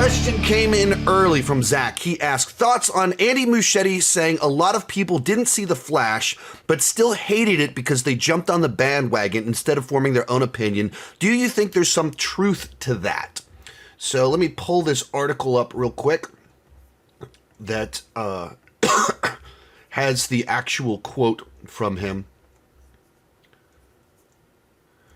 Question came in early from Zach. He asked, thoughts on Andy Muschietti saying a lot of people didn't see The Flash, but still hated it because they jumped on the bandwagon instead of forming their own opinion. Do you think there's some truth to that? So let me pull this article up real quick that has the actual quote from him.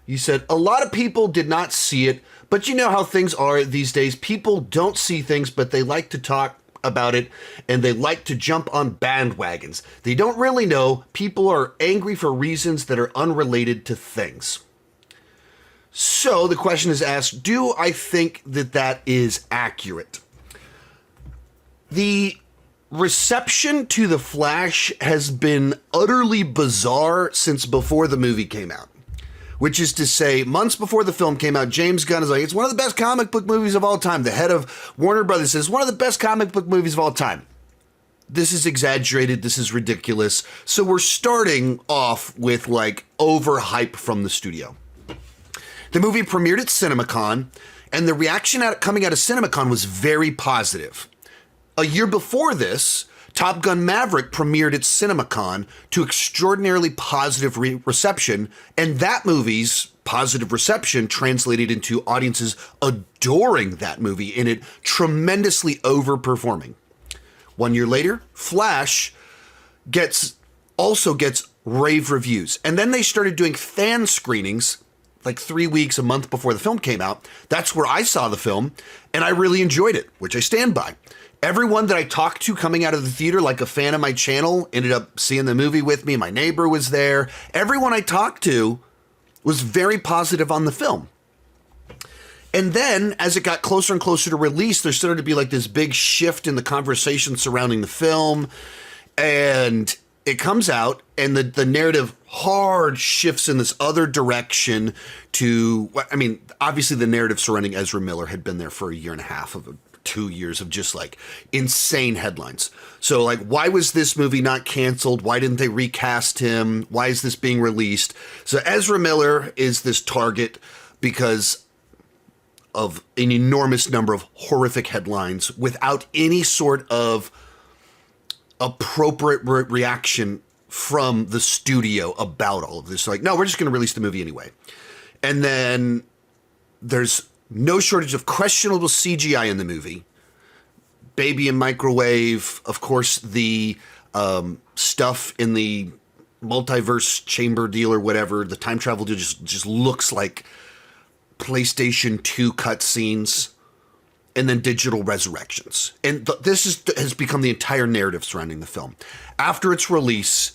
He said, a lot of people did not see it, but you know how things are these days. People don't see things, but they like to talk about it, and they like to jump on bandwagons. They don't really know. People are angry for reasons that are unrelated to things. So the question is asked, do I think that that is accurate? The reception to The Flash has been utterly bizarre since before the movie came out. Which is to say, months before the film came out, James Gunn is like, it's one of the best comic book movies of all time. The head of Warner Brothers says, one of the best comic book movies of all time. This is exaggerated. This is ridiculous. So we're starting off with like overhype from the studio. The movie premiered at CinemaCon, and the reaction coming out of CinemaCon was very positive. A year before this, Top Gun Maverick premiered at CinemaCon to extraordinarily positive reception, and that movie's positive reception translated into audiences adoring that movie and it tremendously overperforming. 1 year later, Flash also gets rave reviews, and then they started doing fan screenings like 3 weeks, a month before the film came out. That's where I saw the film, and I really enjoyed it, which I stand by. Everyone that I talked to coming out of the theater, like a fan of my channel, ended up seeing the movie with me. My neighbor was there. Everyone I talked to was very positive on the film. And then, as it got closer and closer to release, there started to be like this big shift in the conversation surrounding the film. And it comes out, and the narrative hard shifts in this other direction to, I mean, obviously the narrative surrounding Ezra Miller had been there for a year and a half 2 years of just like insane headlines. So like, why was this movie not canceled? Why didn't they recast him? Why is this being released? So Ezra Miller is this target because of an enormous number of horrific headlines without any sort of appropriate reaction from the studio about all of this. Like, no, we're just going to release the movie anyway. And then there's no shortage of questionable CGI in the movie. Baby and microwave, of course, the stuff in the multiverse chamber deal or whatever, the time travel deal just looks like PlayStation 2 cutscenes, and then digital resurrections. And this has become the entire narrative surrounding the film. After its release,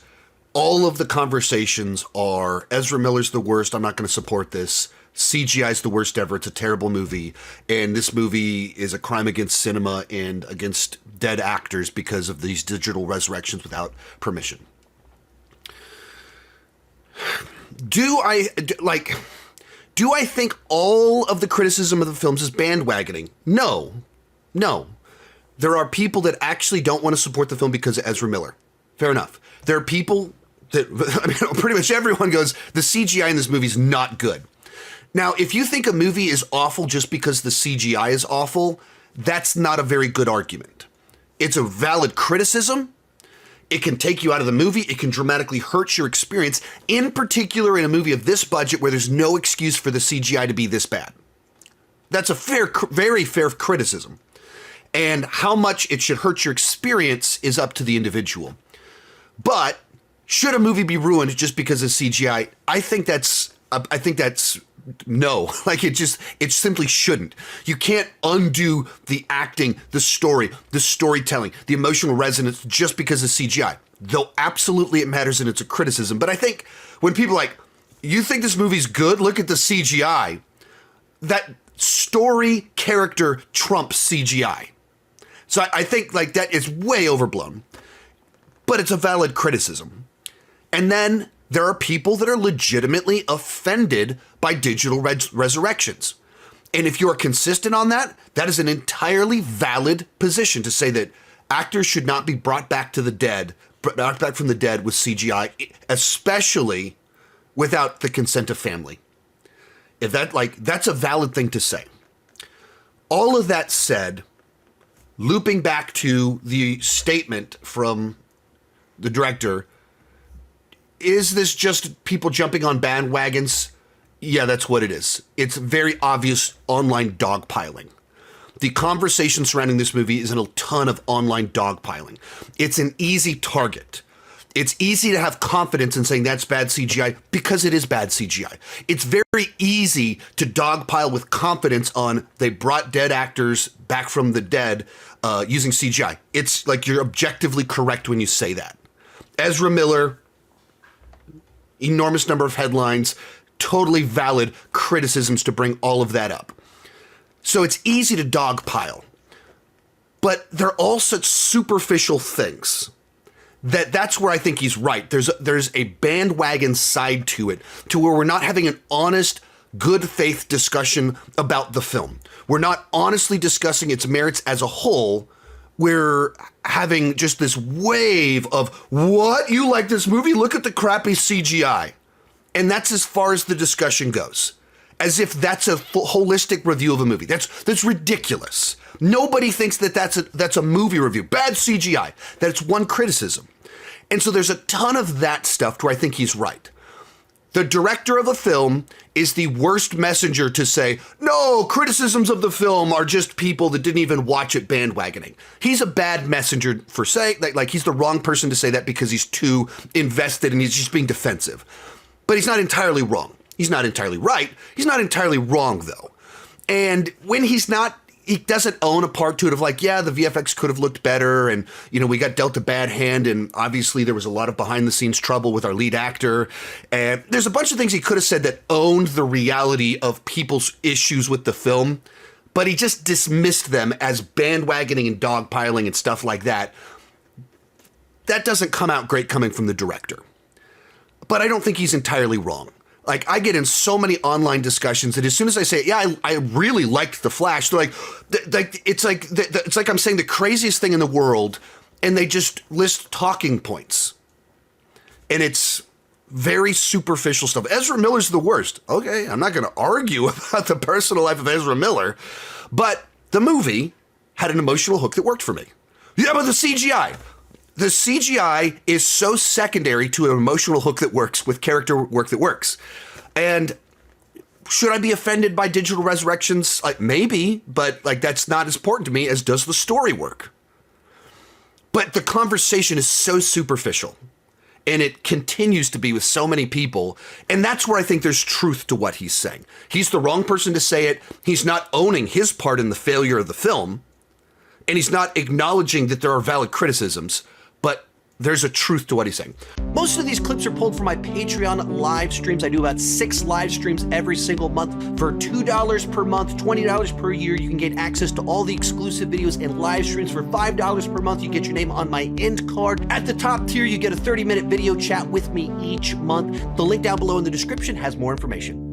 all of the conversations are, Ezra Miller's the worst, I'm not going to support this. CGI is the worst ever. It's a terrible movie. And this movie is a crime against cinema and against dead actors because of these digital resurrections without permission. Do I think all of the criticism of the films is bandwagoning? No. There are people that actually don't want to support the film because of Ezra Miller. Fair enough. There are people that, I mean, pretty much everyone goes, the CGI in this movie is not good. Now, if you think a movie is awful just because the CGI is awful, that's not a very good argument. It's a valid criticism. It can take you out of the movie. It can dramatically hurt your experience, in particular in a movie of this budget where there's no excuse for the CGI to be this bad. That's a very fair criticism. And how much it should hurt your experience is up to the individual. But should a movie be ruined just because of CGI? I think that's no, like it simply shouldn't. You can't undo the acting, the story, the storytelling, the emotional resonance just because of CGI. Though absolutely it matters and it's a criticism. But I think when people are like, you think this movie's good? Look at the CGI. That story character trumps CGI. So I think like that is way overblown, but it's a valid criticism. And then there are people that are legitimately offended by digital resurrections. And if you're consistent on that, that is an entirely valid position to say that actors should not be brought back from the dead with CGI, especially without the consent of family. If that's a valid thing to say. All of that said, looping back to the statement from the director, is this just people jumping on bandwagons? Yeah, that's what it is. It's very obvious online dogpiling. The conversation surrounding this movie is in a ton of online dogpiling. It's an easy target. It's easy to have confidence in saying that's bad CGI because it is bad CGI. It's very easy to dogpile with confidence on they brought dead actors back from the dead using CGI. It's like you're objectively correct when you say that. Ezra Miller, enormous number of headlines, totally valid criticisms to bring all of that up. So it's easy to dogpile, but they're all such superficial things that's where I think he's right. There's a bandwagon side to it, to where we're not having an honest, good faith discussion about the film. We're not honestly discussing its merits as a whole. We're having just this wave of, what? You like this movie? Look at the crappy CGI. And that's as far as the discussion goes. As if that's a holistic review of a movie. That's ridiculous. Nobody thinks that's a movie review. Bad CGI. That's one criticism. And so there's a ton of that stuff where I think he's right. The director of a film is the worst messenger to say, no, criticisms of the film are just people that didn't even watch it bandwagoning. He's a bad messenger for saying, like he's the wrong person to say that because he's too invested and he's just being defensive. But he's not entirely wrong. He's not entirely right. He's not entirely wrong, though. And when he's not, he doesn't own a part to it of like, yeah, the VFX could have looked better. And, you know, we got dealt a bad hand. And obviously there was a lot of behind the scenes trouble with our lead actor. And there's a bunch of things he could have said that owned the reality of people's issues with the film. But he just dismissed them as bandwagoning and dogpiling and stuff like that. That doesn't come out great coming from the director. But I don't think he's entirely wrong. Like, I get in so many online discussions that as soon as I say, yeah, I really liked The Flash, they're like, it's like I'm saying the craziest thing in the world, and they just list talking points. And it's very superficial stuff. Ezra Miller's the worst. Okay, I'm not going to argue about the personal life of Ezra Miller, but the movie had an emotional hook that worked for me. Yeah, but the CGI. The CGI is so secondary to an emotional hook that works with character work that works. And should I be offended by digital resurrections? Like, maybe, but like that's not as important to me as does the story work. But the conversation is so superficial, and it continues to be with so many people. And that's where I think there's truth to what he's saying. He's the wrong person to say it. He's not owning his part in the failure of the film, and he's not acknowledging that there are valid criticisms. But there's a truth to what he's saying. Most of these clips are pulled from my Patreon live streams. I do about 6 live streams every single month. For $2 per month, $20 per year, you can get access to all the exclusive videos and live streams. For $5 per month, you get your name on my end card. At the top tier, you get a 30-minute video chat with me each month. The link down below in the description has more information.